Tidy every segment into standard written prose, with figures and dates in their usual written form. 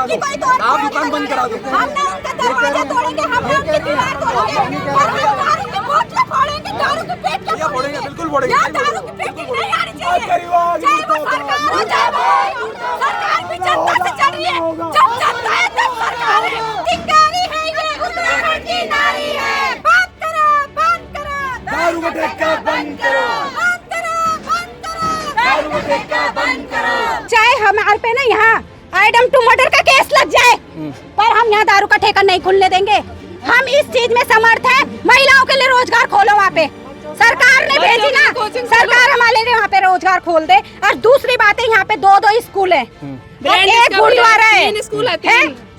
आपकी कोई तोड़ आप दुकान बंद करा दो। हमने उनका दरवाजा तोड़ेंगे, हमने उनकी दीवार तोड़ेंगे और हम दारू की बोतलें फोड़ेंगे, दारू की पेटियां फोड़ेंगे, बिल्कुल फोड़ेंगे। यहाँ दारू की पेटी नहीं आनी चाहिए। चाहे वो सरकार हो, चाहे वो सरकार भी जनता से चल रही है, जब जनता है तब सरकार है। धिक्कारी है ये उत्तराखंड की नारी है। बंद करो, बंद करो दारू का ठेका बंद करो, बंद करो, बंद करो दारू का ठेका बंद करो। चाहे हमारे पे ना यहाँ आइटम टू मर्डर का केस लग जाए, पर हम यहाँ दारू का ठेका नहीं खुलने देंगे। हम इस चीज में समर्थ हैं। महिलाओं के लिए रोजगार खोलो वहाँ पे, सरकार ने भेजी ना, सरकार हमारे लिए वहाँ पे रोजगार खोल दे। और दूसरी बात है, यहाँ पे 2 स्कूल है, एक गुरुद्वारा है,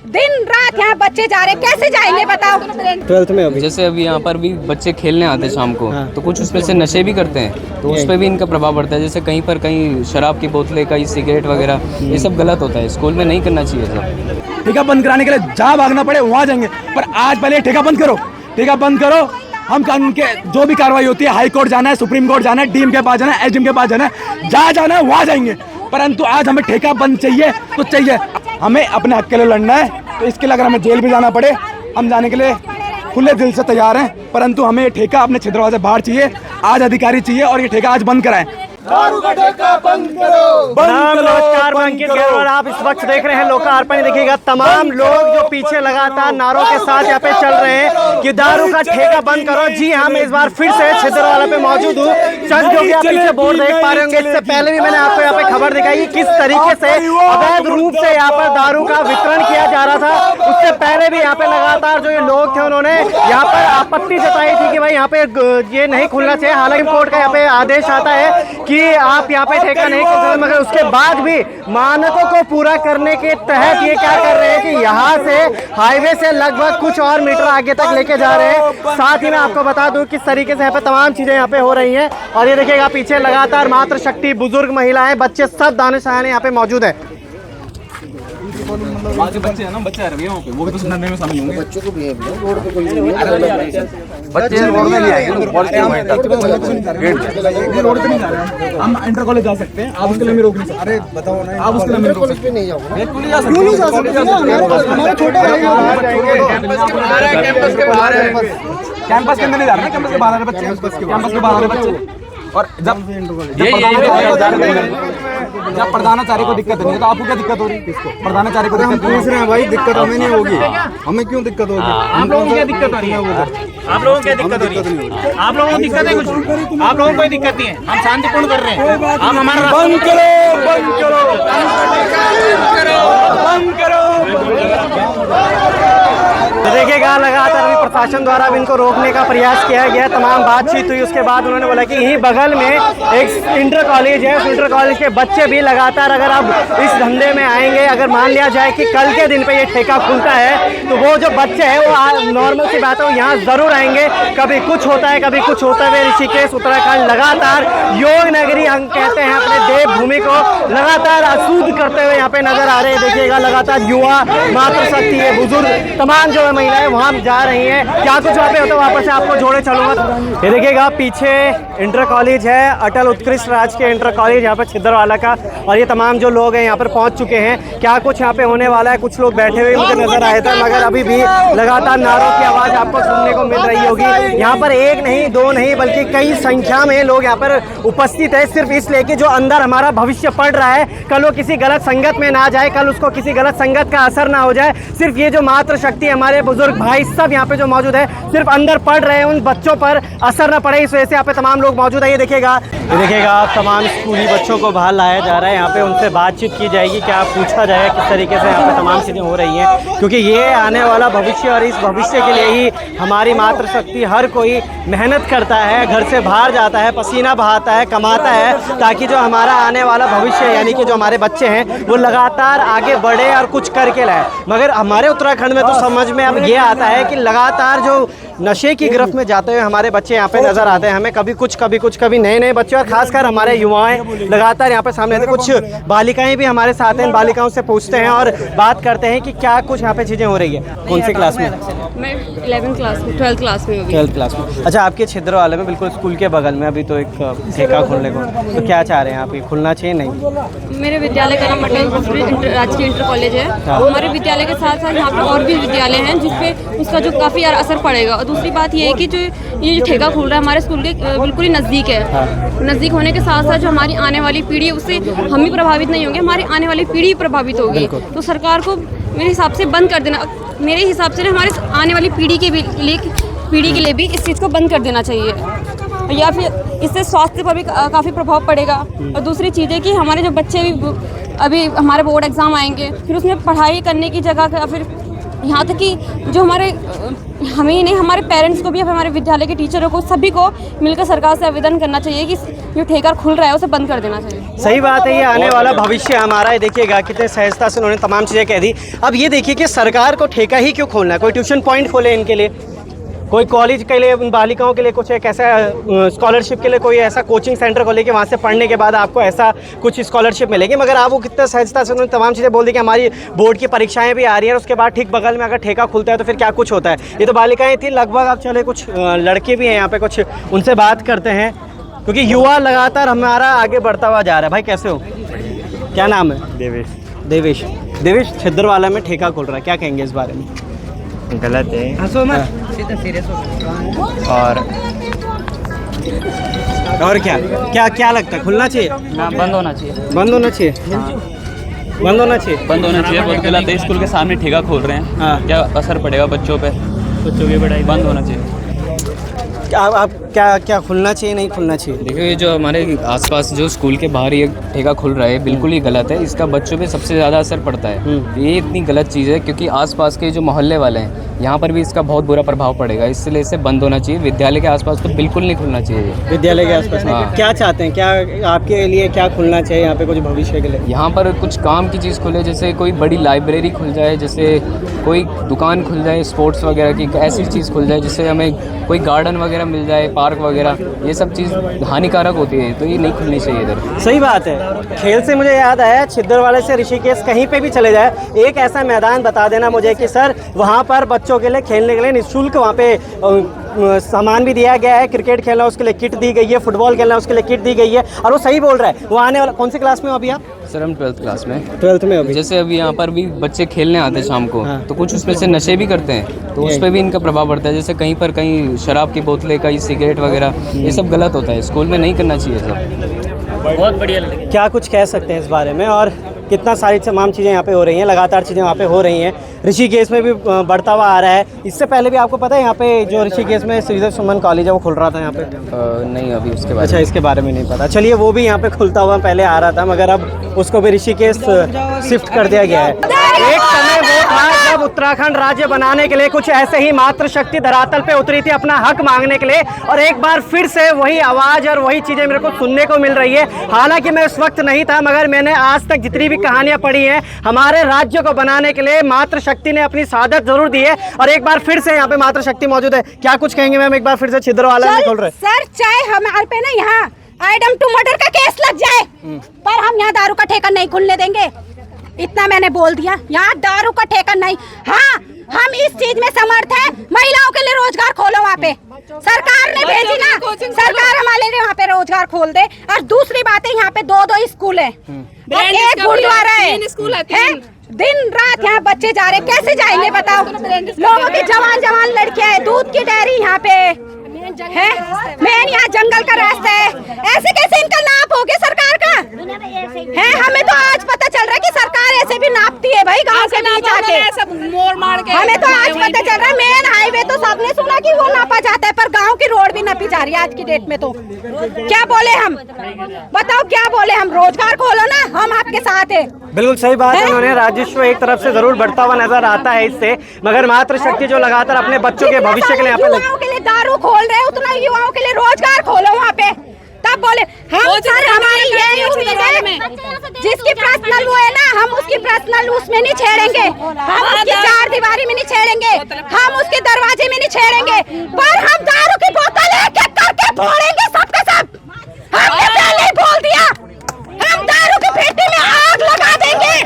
दिन रात यहाँ बच्चे जा रहे, कैसे जाएंगे बताओ। 12th में अभी जैसे अभी यहाँ पर भी बच्चे खेलने आते हैं शाम को, तो कुछ उसमें से नशे भी करते हैं, तो उस पर भी इनका प्रभाव पड़ता है। जैसे कहीं पर कहीं शराब की बोतलें, कहीं सिगरेट वगैरह, ये सब गलत होता है, स्कूल में नहीं करना चाहिए सब। ठेका बंद कराने के लिए जहाँ भागना पड़े वहाँ जाएंगे, पर आज पहले ठेका बंद करो, ठेका बंद करो। हम कानून के जो भी कार्रवाई होती है, हाई कोर्ट जाना है, सुप्रीम कोर्ट जाना है, डीएम के पास जाना है, एसडीएम के पास जाना है, जहाँ जाना है वहाँ जाएंगे। परंतु आज हमें ठेका बंद चाहिए तो चाहिए, हमें अपने हक के लिए लड़ना है। तो इसके लिए अगर हमें जेल भी जाना पड़े, हम जाने के लिए खुले दिल से तैयार हैं। परंतु हमें ये ठेका अपने क्षेत्र से बाहर चाहिए, आज अधिकारी चाहिए और ये ठेका आज बंद कराएं। दारू का ठेका बंद करो, नमस्कार, मैं अंकित गहलोत, आप इस वक्त देख रहे हैं लोकार्पण। देखिएगा तमाम लोग जो पीछे लगातार नारों के साथ यहाँ पे चल रहे हैं कि दारू का ठेका बंद करो। जी हाँ, मैं इस बार फिर से छिंदवाड़ा पे मौजूद हूँ। चंद जो कि आप पीछे बोर्ड देख पा रहे होंगे, इससे पहले भी मैंने आपको यहाँ पे खबर दिखाई किस तरीके से अवैध रूप से यहाँ पर दारू का वितरण किया जा रहा था। उससे पहले भी यहाँ पे लगातार जो ये लोग थे उन्होंने यहाँ पर आपत्ति जताई थी कि भाई यहाँ पे ये नहीं खुलना चाहिए। हालांकि कोर्ट का यहाँ पे आदेश आता है कि आप यहाँ पे ठेका नहीं कर सकते, मगर उसके बाद भी मानकों को पूरा करने के तहत ये क्या कर रहे हैं कि यहाँ से हाईवे से लगभग कुछ और मीटर आगे तक लेके जा रहे हैं। साथ ही मैं आपको बता दूं किस तरीके से यहाँ पे तमाम चीजें यहाँ पे हो रही हैं। और ये देखिएगा पीछे लगातार मातृ शक्ति, बुजुर्ग, महिलाएं, बच्चे, सब दानिश-शान यहाँ पे मौजूद है। आज बच्चे हैं ना, बच्चे आ रहे हैं वहाँ पे, वो भी तो सुनने में शामिल होंगे। बच्चों को भी है, रोड पे कोई बच्चे रोड में नहीं आएंगे, रोड पे नहीं जा रहे हैं। हम इंटर कॉलेज जा सकते हैं, आप उसके लिए रोक नहीं सकते। अरे बताओ ना, आप उसके लिए रोक सकते नहीं जाओगे, क्यों नहीं जा सकते? हमारे छोटे भाई कैंपस के बाहर है, कैंपस के अंदर नहीं जा रहे हैं, कैंपस के बाहर है बच्चे, कैंपस के बाहर है बच्चे। और जब प्रधानाचार्य को दिक्कत नहीं है तो आपको क्या दिक्कत हो रही है? प्रधानाचार्य को दिक्कत पूछ रहे हैं भाई, दिक्कत हमें नहीं होगी, हमें क्यों दिक्कत होगी? आप लोगों को क्या दिक्कत हो रही है? आप लोगों को क्या दिक्कत हो रही है? आप लोगों को दिक्कत है कुछ? आप लोगों को कोई दिक्कत नहीं है, हम शांतिपूर्ण कर रहे हैं। हम हमारा बंद करो, बंद करो, बंद करो। तो देखिएगा लगातार अभी प्रशासन द्वारा भी इनको रोकने का प्रयास किया गया, तमाम बातचीत हुई। उसके बाद उन्होंने बोला कि यहीं बगल में एक इंटर कॉलेज है, उस इंटर कॉलेज के बच्चे भी लगातार अगर अब इस धंधे में आएंगे, अगर मान लिया जाए कि कल के दिन पे ये ठेका खुलता है, तो वो जो बच्चे हैं वो नॉर्मल सी बात है, वो यहाँ जरूर आएंगे। कभी कुछ होता है, कभी कुछ होता है। ऋषिकेश, उत्तराखंड लगातार योग नगरी हम कहते हैं, अपने देवभूमि को लगातार अशुद्ध करते हुए यहाँ पे नजर आ रहे हैं। देखिएगा लगातार युवा, मातृ शक्ति है, बुजुर्ग, तमाम जो महिलाएं वहां जा रही हैं। क्या कुछ वहाँ पे होता है वापस से आपको जोड़े चलूंगा। ये देखिएगा पीछे इंटर कॉलेज है, अटल उत्कृष्ट राजकीय इंटर कॉलेज यहाँ पर छिंदवाड़ा का। और ये तमाम जो लोग हैं यहाँ पर पहुंच चुके हैं। क्या कुछ यहाँ पे होने वाला है, कुछ लोग बैठे हुए मुझे नजर आए थे, मगर अभी भी लगातार नारों की आवाज आपको सुनने को मिल रही होगी। यहाँ पर एक नहीं, दो नहीं, बल्कि कई संख्या में लोग यहाँ पर उपस्थित है, सिर्फ इसलिए कि जो अंदर हमारा भविष्य पड़ रहा है, कल वो किसी गलत संगत में ना जाए, कल उसको किसी गलत संगत का असर ना हो जाए। सिर्फ ये जो मातृ शक्ति, हमारे बुजुर्ग भाई सब यहाँ पे जो मौजूद है, सिर्फ अंदर पढ़ रहे हैं, उन बच्चों पर असर ना पड़े, इस वजह से यहाँ पे तमाम लोग मौजूद है। ये देखिएगा तमाम स्कूली बच्चों को बाहर लाया जा रहा है, यहाँ पे उनसे बातचीत की जाएगी, क्या पूछा जाएगा, किस तरीके से यहाँ पे तमाम चीज़ें हो रही हैं, क्योंकि ये आने वाला भविष्य, और इस भविष्य के लिए ही हमारी मातृ शक्ति हर कोई मेहनत करता है, घर से बाहर जाता है, पसीना बहाता है, कमाता है, ताकि जो हमारा आने वाला भविष्य यानी कि जो हमारे बच्चे हैं वो लगातार आगे बढ़े और कुछ करके लाए। मगर हमारे उत्तराखंड में तो समझ में अब ये आता है कि लगातार लगातार जो नशे की गिरफ्त में जाते हुए हमारे बच्चे यहाँ पे नजर आते हैं। हमें कभी कुछ कभी नए बच्चे और खासकर हमारे युवाएं लगातार यहाँ पे सामने आते हैं। कुछ बालिकाएं भी हमारे साथ हैं, बालिकाओं से पूछते हैं और बात करते हैं कि क्या कुछ यहाँ पे चीज़ें हो रही है। कौन सी क्लास में? मैं 11th क्लास में 12th क्लास में होगी। 12th क्लास में। अच्छा, आपके छिद्र वाले में बिल्कुल स्कूल के बगल में अभी तो एक ठेका खोलने को, तो क्या चाह रहे हैं आप, ये खुलना चाहिए नहीं? मेरे विद्यालय का नाम अटल राजकीय इंटर कॉलेज है। हमारे विद्यालय के साथ साथ यहाँ पे और भी विद्यालय हैं जिसपे उसका जो काफ़ी असर पड़ेगा। और दूसरी बात ये है कि जो ये जो ठेका खुल रहा है हमारे स्कूल के बिल्कुल ही नज़दीक है। नज़दीक होने के साथ साथ जो हमारी आने वाली पीढ़ी है उससे हम ही प्रभावित नहीं होंगे, हमारी आने वाली पीढ़ी प्रभावित होगी। तो सरकार को मेरे हिसाब से बंद कर देना, मेरे हिसाब से हमारे आने वाली पीढ़ी के लिए भी इस चीज़ को बंद कर देना चाहिए, या फिर इससे स्वास्थ्य पर भी काफ़ी प्रभाव पड़ेगा। और दूसरी चीज़ है कि हमारे जो बच्चे अभी हमारे बोर्ड एग्ज़ाम आएंगे, फिर उसमें पढ़ाई करने की जगह का फिर यहाँ तक कि जो हमें ही नहीं, हमारे पेरेंट्स को भी, हमारे विद्यालय के टीचरों को, सभी को मिलकर सरकार से आवेदन करना चाहिए कि जो ठेका खुल रहा है उसे बंद कर देना चाहिए। सही बात है, ये आने वाला भविष्य हमारा है। देखिएगा कितने सहजता से उन्होंने तमाम चीज़ें कह दी। अब ये देखिए कि सरकार को ठेका ही क्यों खोलना है? कोई ट्यूशन पॉइंट खोले इनके लिए, कोई कॉलेज के लिए, उन बालिकाओं के लिए कुछ एक ऐसा स्कॉलरशिप के लिए कोई ऐसा कोचिंग सेंटर खोले कि वहाँ से पढ़ने के बाद आपको ऐसा कुछ स्कॉलरशिप मिलेगी। मगर आप वो कितना सहजता से उन्होंने तमाम चीज़ें बोल दी कि हमारी बोर्ड की परीक्षाएं भी आ रही हैं और उसके बाद ठीक बगल में अगर ठेका खुलता है तो फिर क्या कुछ होता है। ये तो बालिकाएं थी लगभग। अब चले कुछ लड़के भी हैं यहाँ पे, कुछ उनसे बात करते हैं क्योंकि युवा लगातार हमारा आगे बढ़ता हुआ जा रहा है। भाई कैसे हो, क्या नाम है? देवेश। छिद्रवाला में ठेका खुल रहा है, क्या कहेंगे इस बारे में? गलत है। हंसो मत। और क्या लगता है, खुलना चाहिए? ना, बंद होना चाहिए। बंद होना चाहिए। बंद होना चाहिए। बहुत गलत है। स्कूल के सामने ठेका खोल रहे हैं। हाँ। क्या असर पड़ेगा बच्चों पे? बच्चों की पढ़ाई बंद होना चाहिए। आप क्या खुलना चाहिए, नहीं खुलना चाहिए? देखिए, ये जो हमारे आसपास जो स्कूल के बाहर ये ठेका खुल रहा है बिल्कुल ही गलत है। इसका बच्चों पे सबसे ज़्यादा असर पड़ता है। ये इतनी गलत चीज़ है क्योंकि आसपास के जो मोहल्ले वाले हैं यहाँ पर भी इसका बहुत बुरा प्रभाव पड़ेगा, इसलिए इसे बंद होना चाहिए। विद्यालय के आसपास तो बिल्कुल नहीं खुलना चाहिए। विद्यालय के आसपास हाँ। क्या चाहते हैं, क्या आपके लिए क्या खुलना चाहिए यहाँ पे कुछ भविष्य के लिए? यहाँ पर कुछ काम की चीज़ खुले, जैसे कोई बड़ी लाइब्रेरी खुल जाए, जैसे कोई दुकान खुल जाए स्पोर्ट्स वगैरह की, ऐसी चीज़ खुल जाए जिससे हमें कोई गार्डन वगैरह मिल जाए, पार्क वगैरह। ये सब चीज़ हानिकारक होती है तो ये नहीं खुलनी चाहिए इधर। सही बात है। खेल से मुझे याद आया, छिद्रवाले से ऋषिकेश कहीं पे भी चले जाए, एक ऐसा मैदान बता देना मुझे कि सर वहाँ पर बच्चों के लिए खेलने के लिए निःशुल्क वहाँ पे सामान भी दिया गया है। क्रिकेट खेलना उसके लिए किट दी गई है, फुटबॉल खेलना उसके लिए किट दी गई है। और वो सही बोल रहा है। वो आने वाला कौन सी क्लास में हो अभी आप? सर हम 12th क्लास में। 12th में अभी। जैसे अभी यहाँ पर भी बच्चे खेलने आते हैं शाम को, तो कुछ उसमें से नशे भी करते हैं, तो उस पर भी इनका प्रभाव पड़ता है। जैसे कहीं शराब की बोतलें, कहीं सिगरेट वगैरह, ये सब गलत होता है। स्कूल में नहीं करना चाहिए सर। बहुत बढ़िया लगे। क्या कुछ कह सकते हैं इस बारे में? और कितना सारी तमाम चीज़ें यहाँ पे हो रही हैं, लगातार चीज़ें वहाँ पे हो रही हैं। ऋषिकेश में भी बढ़ता हुआ आ रहा है। इससे पहले भी आपको पता है यहाँ पे जो ऋषिकेश में श्रीधर सुमन कॉलेज है वो खुल रहा था यहाँ पे? नहीं, अभी उसके बाद। अच्छा, इसके बारे में नहीं पता। चलिए, वो भी यहाँ पे खुलता हुआ पहले आ रहा था, मगर अब उसको भी ऋषिकेश शिफ्ट कर दिया गया है। एक समय वो था जब उत्तराखंड राज्य बनाने के लिए कुछ ऐसे ही मातृशक्ति धरातल पे उतरी थी अपना हक मांगने के लिए, और एक बार फिर से वही आवाज़ और वही चीज़ें मेरे को सुनने को मिल रही है। हालांकि मैं उस वक्त नहीं था, मगर मैंने आज तक जितनी भी कहानियां पढ़ी हैं, हमारे राज्य को बनाने के लिए मातृशक्ति ने अपनी शहादत जरूर दी है। और एक बार फिर से यहाँ पे मातृशक्ति मौजूद है। क्या कुछ कहेंगे मैम? एक बार फिर से छिद्रवाला में खोल रहे। सर, चाहे हमारे पे ना यहाँ आइटम टू मर्डर का केस लग जाए, पर हम यहाँ दारू का ठेका नहीं खुलने देंगे। इतना मैंने बोल दिया, यहाँ दारू का ठेका नहीं। हाँ, हम इस चीज में समर्थ हैं, महिलाओं के लिए रोजगार खोलो वहाँ पे। सरकार ने भेजी ना, सरकार हमारे लिए वहाँ पे रोजगार खोल दे। और दूसरी बात है, यहाँ पे 2 स्कूल है, एक गुरुद्वारा है। दिन रात यहाँ बच्चे जा रहे, कैसे जाएंगे बताओ? लोगों की जवान लड़कियां हैं, दूध की डेयरी यहाँ पे है, मेन यहाँ जंगल का रास्ता है। ऐसे कैसे इनका नाप हो गया सरकार का है? हमें तो आज पता चल रहा है कि सरकार ऐसे भी नापती है भाई, गांव के बीच आके मोड़ मार के। हमें तो आज पता चल रहा है, मेन हाईवे तो सबने सुना कि वो नापा जाता है, पर गांव की रोड भी नापी जा रही है आज की डेट में। तो क्या बोले हम, बताओ क्या बोले हम? रोजगार खोलो ना, हम आपके साथ है। बिल्कुल सही बात है। उन्होंने राजस्व एक तरफ से जरूर बढ़ता हुआ नजर आता है इससे, मगर मातृशक्ति जो लगातार अपने बच्चों के भविष्य के लिए युवाओं के लिए दारू खोल रहे, उतना युवाओं के लिए रोजगार खोलो वहाँ पे। तब बोले हम, सर हमारी ये उम्मीद है जिसकी पर्सनल वो है ना, हम उसकी पर्सनल उसमें नहीं छेड़ेंगे। हम उसकी 4 दीवार दीवारी में नहीं छेड़ेंगे, हम उसके दरवाजे में नहीं छेड़ेंगे, पर हम दारू की बोतल एक एक करके फोड़ेंगे सबके सब। हमने पहले ही बोल दिया, हम दारू की पेटी में आग लगा देंगे।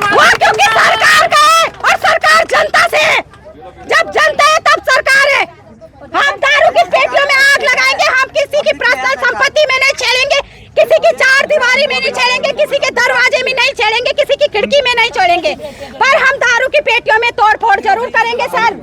वो क्योंकि सरकार का है और सरकार जनता से है। जब जनता है तब सरकार है। हम दारू की पेटियों में आग लगाएंगे, हम किसी की पर्सनल संपत्ति में नहीं छेड़ेंगे, किसी की चार दीवारी में नहीं छेड़ेंगे, किसी के दरवाजे में नहीं छेड़ेंगे, किसी की खिड़की में नहीं छेड़ेंगे, पर हम दारू की पेटियों में तोड़-फोड़ जरूर करेंगे सर।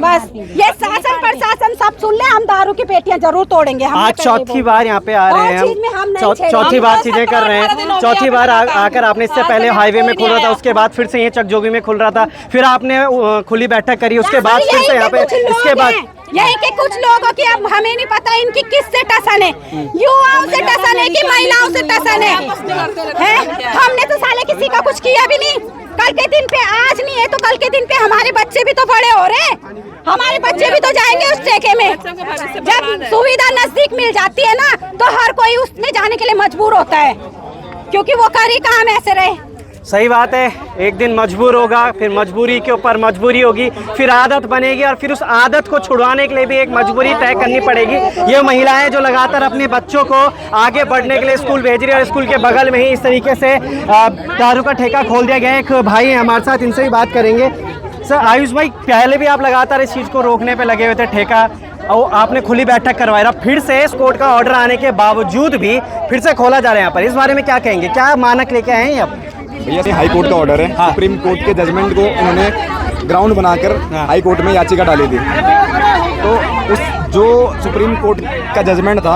बस ये शासन प्रशासन सब सुन ले, हम दारू की पेटियां जरूर तोड़ेंगे। आज चौथी बार यहाँ पे आ रहे हैं हम, चौथी बार चीजें कर रहे हैं। चौथी बार आकर आपने इससे पहले हाईवे में खुल रहा था, उसके बाद फिर से ये चकजोगी में खुल रहा था, फिर आपने खुली बैठक करी, उसके बाद फिर से यहाँ पे, इसके बाद यही के कुछ लोगों की, अब हमें नहीं पता इनकी किससे टसन है, युवाओं से टसन है कि महिलाओं से टसन है? हमने तो साले किसी का कुछ किया भी नहीं। कल के दिन पे आज नहीं है तो कल के दिन पे हमारे बच्चे भी तो बड़े हो रहे हैं, हमारे बच्चे भी तो जाएंगे उस ठेके में। जब सुविधा नजदीक मिल जाती है ना तो हर कोई उसमें जाने के लिए मजबूर होता है, क्योंकि वो कर ही काम ऐसे रहे। सही बात है, एक दिन मजबूर होगा, फिर मजबूरी के ऊपर मजबूरी होगी, फिर आदत बनेगी और फिर उस आदत को छुड़वाने के लिए भी एक मजबूरी तय करनी पड़ेगी। ये महिलाएं जो लगातार अपने बच्चों को आगे बढ़ने के लिए स्कूल भेज रही है और स्कूल के बगल में ही इस तरीके से दारू का ठेका खोल दिया गया है। एक भाई है हमारे साथ, इनसे भी बात करेंगे। सर आयुष भाई, पहले भी आप लगातार इस चीज़ को रोकने पर लगे हुए थे, ठेका और आपने खुली बैठक करवाई, फिर से इस कोर्ट का ऑर्डर आने के बावजूद भी फिर से खोला जा रहा है यहाँ पर, इस बारे में क्या कहेंगे? क्या मानक लेके आए हैं आप? भैया हाई कोर्ट का ऑर्डर है, सुप्रीम कोर्ट के जजमेंट को उन्होंने ग्राउंड बनाकर हाई कोर्ट में याचिका डाली थी। तो उस जो सुप्रीम कोर्ट का जजमेंट था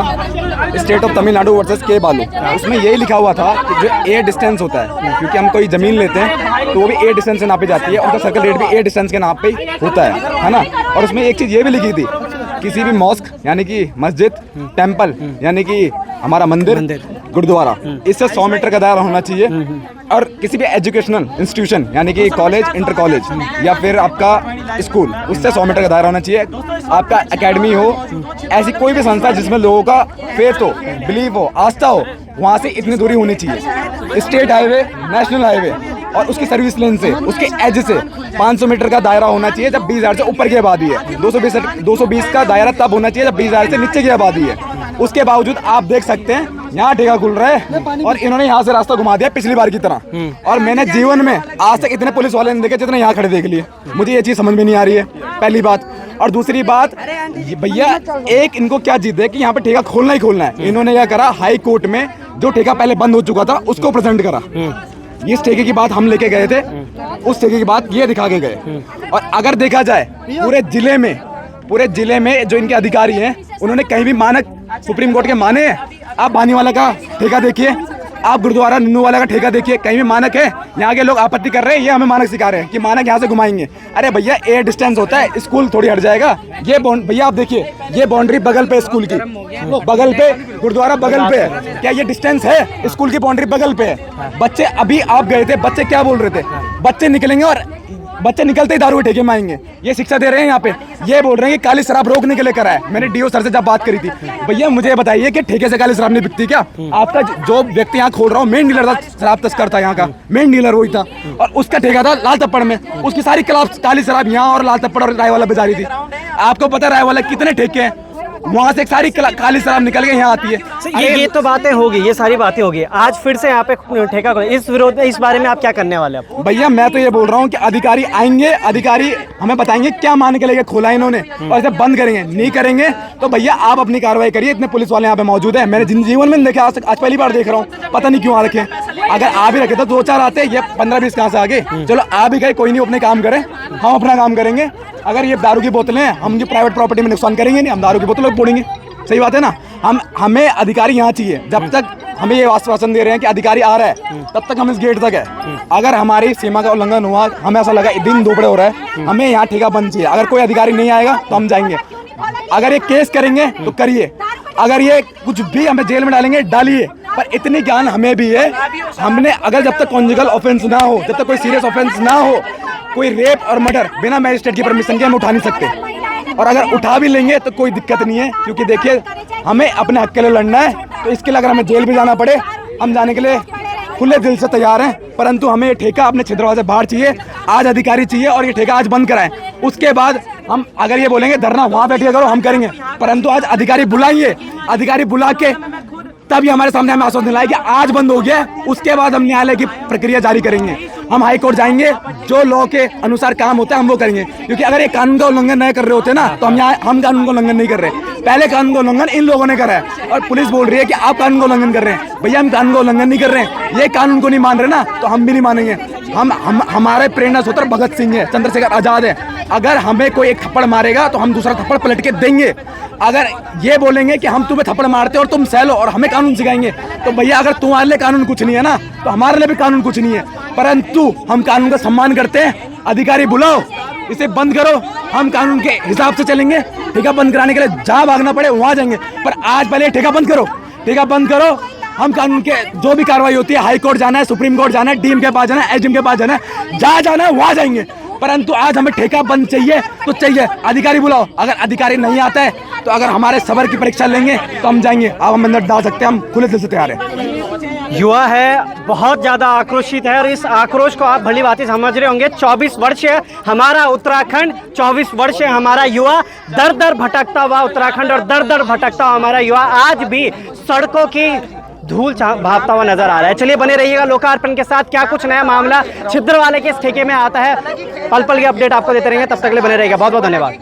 स्टेट ऑफ तमिलनाडु वर्सेस के बालू, उसमें यही लिखा हुआ था कि जो एयर डिस्टेंस होता है, क्योंकि हम कोई ज़मीन लेते हैं तो वो भी एयर डिस्टेंस से नापी जाती है, उनका सर्कल रेट भी एयर डिस्टेंस के नाप पे होता है ना। और उसमें एक चीज़ ये भी लिखी थी, किसी भी मॉस्क यानी कि मस्जिद, टेम्पल यानी कि हमारा मंदिर, गुरुद्वारा, इससे 100 मीटर का दायरा होना चाहिए। और किसी भी एजुकेशनल इंस्टीट्यूशन यानी कि कॉलेज, इंटर कॉलेज या फिर आपका स्कूल, उससे 100 मीटर का दायरा होना चाहिए। आपका एकेडमी हो, ऐसी कोई भी संस्था जिसमें लोगों का फेथ हो, बिलीव हो, आस्था हो, वहाँ से इतनी दूरी होनी चाहिए। स्टेट हाईवे, नेशनल हाईवे और उसकी सर्विस लेन से, उसके एज से 500 मीटर का दायरा होना चाहिए जब 20,000 से ऊपर की आबादी है। 220 का दायरा तब होना चाहिए जब 20,000 से नीचे की आबादी है। उसके बावजूद आप देख सकते हैं यहाँ ठेका खुल रहा है और इन्होंने यहाँ से रास्ता घुमा दिया पिछली बार की तरह। और मैंने जीवन में आज तक इतने पुलिस वाले नहीं देखे जितने यहाँ खड़े देख लिए। मुझे ये चीज़ समझ में नहीं आ रही है, पहली बात। और दूसरी बात, भैया एक इनको क्या जिद है कि यहाँ पे ठेका खोलना ही खोलना है। इन्होंने क्या करा, हाई कोर्ट में जो ठेका पहले बंद हो चुका था उसको प्रेजेंट करा। इस ठेके की बात हम लेके गए थे, उस ठेके की बात ये दिखा के गए। और अगर देखा जाए पूरे जिले में जो इनके अधिकारी हैं, उन्होंने कहीं भी मानक सुप्रीम कोर्ट के माने हैं? आप बानीवाला का ठेका देखिए, आप गुरुद्वारा नन्नू वाला का ठेका देखिए, कहीं भी मानक है? यहाँ के लोग आपत्ति कर रहे हैं, ये हमें मानक सिखा रहे हैं कि मानक यहाँ से घुमाएंगे। अरे भैया एयर डिस्टेंस होता है, स्कूल थोड़ी हट जाएगा। ये भैया आप देखिए, ये बाउंड्री बगल पे स्कूल की, बगल पे गुरुद्वारा बगल पे है, क्या ये डिस्टेंस है? स्कूल की बाउंड्री बगल पे है। बच्चे अभी आप गए थे, बच्चे क्या बोल रहे थे? बच्चे निकलेंगे और बच्चे निकलते ही दारू के ठेके में आएंगे, ये शिक्षा दे रहे हैं यहाँ पे। ये बोल रहे हैं कि काली शराब रोकने के लिए करा है। मैंने डीओ सर से जब बात करी थी, भैया मुझे बताइए कि ठेके से काली शराब नहीं बिकती क्या? आपका जो व्यक्ति यहाँ खोल रहा हूँ मेन डीलर था, शराब तस्कर था, यहाँ का मेन डीलर वही था और उसका ठेका था लाल तप्पड़ में। उसकी सारी काली शराब यहाँ और लाल तप्पड़ और रायवाला बेचा रही थी। आपको पता है रायवाला कितने ठेके हैं? वहाँ से सारी काली शराब निकल के यहाँ आती है। ये तो बातें होगी, ये सारी बातें होगी। आज फिर से यहाँ पे ठेका खोला, इस विरोध में, इस बारे में आप क्या करने वाले हैं? भैया मैं तो ये बोल रहा हूँ कि अधिकारी आएंगे, अधिकारी हमें बताएंगे क्या मान के लेके खोला इन्होंने और इसे बंद करेंगे। नहीं करेंगे तो भैया आप अपनी कार्रवाई करिए। इतने पुलिस वाले यहाँ पे मौजूद है, मैंने जीवन में देखा, आज पहली बार देख रहा हूँ, पता नहीं क्यों आ रखे। अगर आ भी रखे तो 2-4 आते, ये 15-20 कहाँ से आगे? चलो आ भी गए, कोई नहीं, अपने काम करें, हम अपना काम करेंगे। अगर ये दारू की बोतलें हैं, हम प्राइवेट प्रॉपर्टी में नुकसान करेंगे नहीं, हम दारू की बोतलों को फोड़ेंगे। सही बात है ना? हमें अधिकारी यहाँ चाहिए। जब तक हमें ये आश्वासन दे रहे हैं कि अधिकारी आ रहा है, तब तक हम इस गेट तक है। अगर हमारी सीमा का उल्लंघन हुआ, हमें ऐसा लगा दिन दोपहर हो रहा है, हमें यहाँ ठेका बंद चाहिए। अगर कोई अधिकारी नहीं आएगा तो हम जाएंगे। अगर ये केस करेंगे तो करिए, अगर ये कुछ भी हमें जेल में डालेंगे डालिए, पर इतनी ज्ञान हमें भी है। हमने अगर जब तक कॉन्जुगल ऑफेंस ना हो, जब तक कोई सीरियस ऑफेंस ना हो, कोई रेप और मर्डर बिना मैजिस्ट्रेट की परमिशन के हम उठा नहीं सकते। और अगर उठा भी लेंगे तो कोई दिक्कत नहीं है, क्योंकि देखिए हमें अपने हक के लिए लड़ना है। तो इसके लिए अगर हमें जेल भी जाना पड़े, हम जाने के लिए खुले दिल से तैयार हैं, परंतु हमें ये ठेका अपने छिंदवाड़ा से बाहर चाहिए। आज अधिकारी चाहिए और ये ठेका आज बंद कराएं। उसके बाद हम अगर ये बोलेंगे धरना वहाँ बैठिए करो, हम करेंगे, परंतु आज अधिकारी बुलाइए। अधिकारी बुला के तभी हमारे सामने हमें आश्वासन दिलाए कि आज बंद हो गया, उसके बाद हम न्यायालय की प्रक्रिया जारी करेंगे। हम हाई कोर्ट जाएंगे, जो लॉ के अनुसार काम होता है हम वो करेंगे, क्योंकि अगर ये कानून का उल्लंघन नहीं कर रहे होते ना तो हम कानून का उल्लंघन नहीं कर रहे। पहले कानून का उल्लंघन इन लोगों ने करा है और पुलिस बोल रही है कि आप कानून का उल्लंघन कर रहे हैं। भैया हम कानून का उल्लंघन नहीं कर रहे हैं, ये कानून को नहीं मान रहे ना तो हम भी नहीं मानेंगे। हमारे प्रेरणा स्रोत भगत सिंह है, चंद्रशेखर आजाद है। अगर हमें कोई एक थप्पड़ मारेगा तो हम दूसरा थप्पड़ पलट के देंगे। अगर ये बोलेंगे कि हम तुम्हें थप्पड़ मारते और तुम सह लो और हमें कानून सिखाएंगे, तो भैया अगर तुम्हारे लिए कानून कुछ नहीं है ना तो हमारे लिए भी कानून कुछ नहीं है। परंतु हम कानून का सम्मान करते हैं। अधिकारी बुलाओ, इसे बंद करो, हम कानून के हिसाब से चलेंगे। ठेका बंद कराने के लिए जहाँ भागना पड़े वहाँ जाएंगे, पर आज पहले ठेका बंद करो, ठेका बंद करो। हम कानून के जो भी कार्रवाई होती है, हाई कोर्ट जाना है, सुप्रीम कोर्ट जाना है, डीएम के पास जाना है, एसडीएम के पास जाना है, जहाँ जाना है वहाँ जाएंगे। परंतु आज हमें ठेका बंद चाहिए तो चाहिए। अधिकारी बुलाओ, अगर अधिकारी नहीं आता है तो अगर हमारे सबर की परीक्षा लेंगे तो हम जाएंगे। अब हम अंदर डाल सकते हैं, हम खुले दिल से तैयार हैं। युवा है, बहुत ज़्यादा आक्रोशित है और इस आक्रोश को आप भली भांति समझ रहे होंगे। 24 वर्ष है हमारा उत्तराखंड, 24 वर्ष है हमारा युवा, दर दर भटकता हुआ उत्तराखंड और दर दर भटकता हुआ हमारा युवा आज भी सड़कों की धूल भागता हुआ नजर आ रहा है। चलिए बने रहिएगा लोकार्पण के साथ, क्या कुछ नया मामला छिंदवाड़ा के इस ठेके में आता है, पल पल की अपडेट आपको देते रहेंगे। तब तक के लिए बने रहिएगा, बहुत बहुत धन्यवाद।